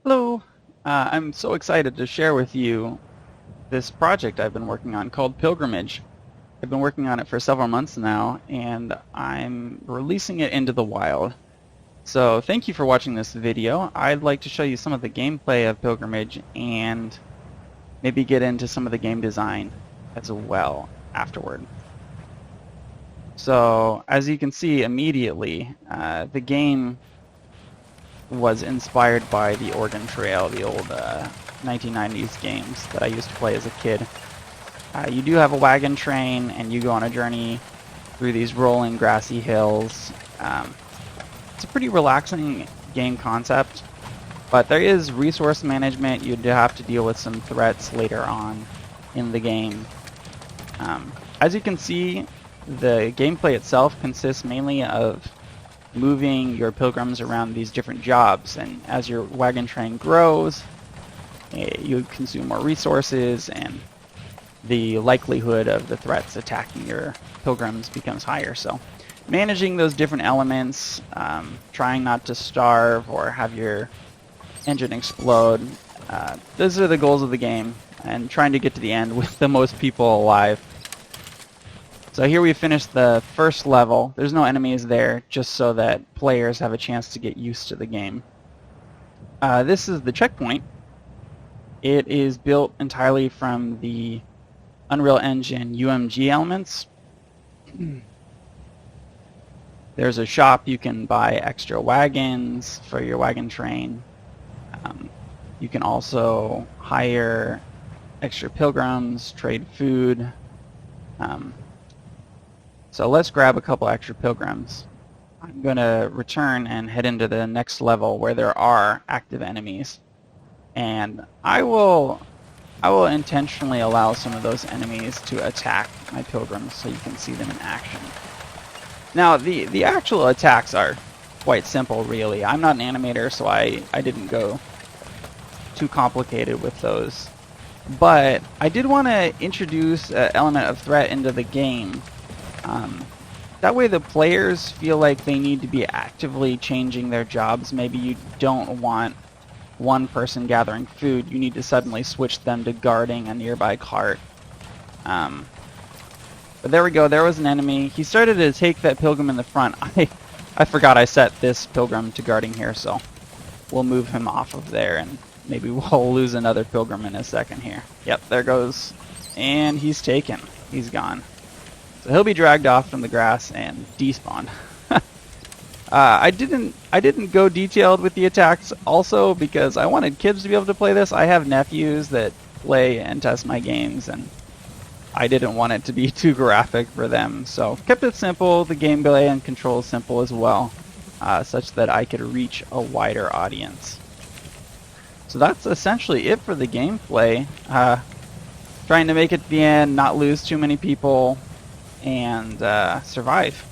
Hello! I'm so excited to share with you this project I've been working on called Pilgrimage. I've been working on it for several months now, and I'm releasing it into the wild. So thank you for watching this video. I'd like to show you some of the gameplay of Pilgrimage and maybe get into some of the game design as well afterward. So as you can see immediately, the game was inspired by the Oregon Trail, the old 1990s games that I used to play as a kid. You do have a wagon train, and you go on a journey through these rolling grassy hills. It's a pretty relaxing game concept, but there is resource management. You do have to deal with some threats later on in the game. As you can see, the gameplay itself consists mainly of moving your pilgrims around these different jobs, and as your wagon train grows, you consume more resources, and the likelihood of the threats attacking your pilgrims becomes higher. So managing those different elements, trying not to starve or have your engine explode, those are the goals of the game, and trying to get to the end with the most people alive. So here we finished the first level. There's no enemies there, just so that players have a chance to get used to the game. This is the checkpoint. It is built entirely from the Unreal Engine UMG elements. There's a shop. You can buy extra wagons for your wagon train. You can also hire extra pilgrims, trade food. So let's grab a couple extra pilgrims. I'm going to return and head into the next level where there are active enemies. And I will intentionally allow some of those enemies to attack my pilgrims so you can see them in action. Now, the actual attacks are quite simple, really. I'm not an animator, so I didn't go too complicated with those. But I did want to introduce an element of threat into the game. That way the players feel like they need to be actively changing their jobs. Maybe you don't want one person gathering food. You need to suddenly switch them to guarding a nearby cart. But there we go. There was an enemy. He started to take that pilgrim in the front. I forgot I set this pilgrim to guarding here, so we'll move him off of there, and maybe we'll lose another pilgrim in a second here. Yep, there goes. And he's taken. He's gone. So he'll be dragged off from the grass and despawned. I didn't go detailed with the attacks also because I wanted kids to be able to play this. I have nephews that play and test my games, and I didn't want it to be too graphic for them. So kept it simple. The gameplay and controls simple as well, such that I could reach a wider audience. So that's essentially it for the gameplay. Trying to make it to the end, not lose too many people, and survive.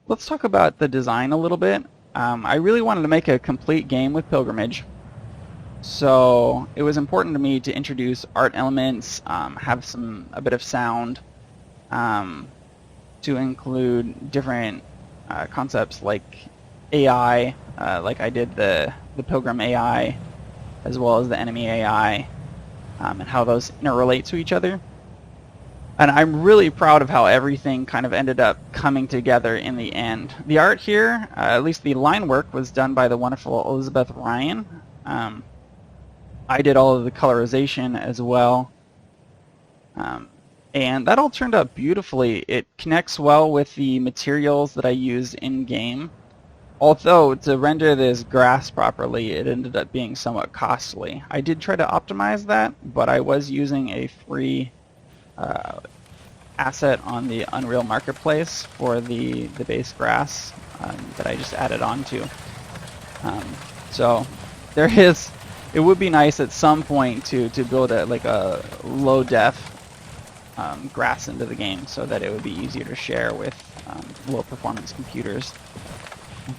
Let's talk about the design a little bit. I really wanted to make a complete game with Pilgrimage, so it was important to me to introduce art elements, have a bit of sound, to include different concepts like AI, like I did the Pilgrim AI, as well as the enemy AI, and how those interrelate to each other. And I'm really proud of how everything kind of ended up coming together in the end. The art here, at least the line work, was done by the wonderful Elizabeth Ryan. I did all of the colorization as well. And that all turned out beautifully. It connects well with the materials that I used in-game. Although, to render this grass properly, it ended up being somewhat costly. I did try to optimize that, but I was using a free asset on the Unreal Marketplace for the base grass that I just added on to. So it would be nice at some point to build a low def grass into the game so that it would be easier to share with low performance computers.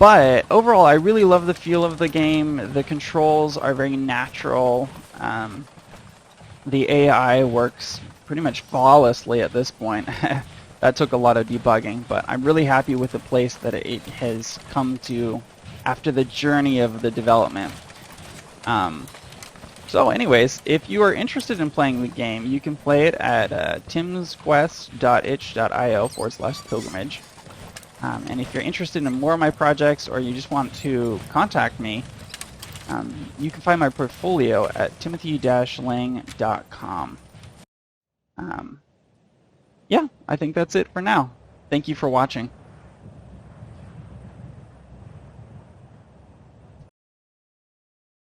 But overall, I really love the feel of the game. The controls are very natural. The AI works pretty much flawlessly at this point. That took a lot of debugging, but I'm really happy with the place that it has come to after the journey of the development. So anyways, if you are interested in playing the game, you can play it at timsquest.itch.io/pilgrimage. And if you're interested in more of my projects, or you just want to contact me, you can find my portfolio at timothy-lang.com. Yeah, I think that's it for now. Thank you for watching.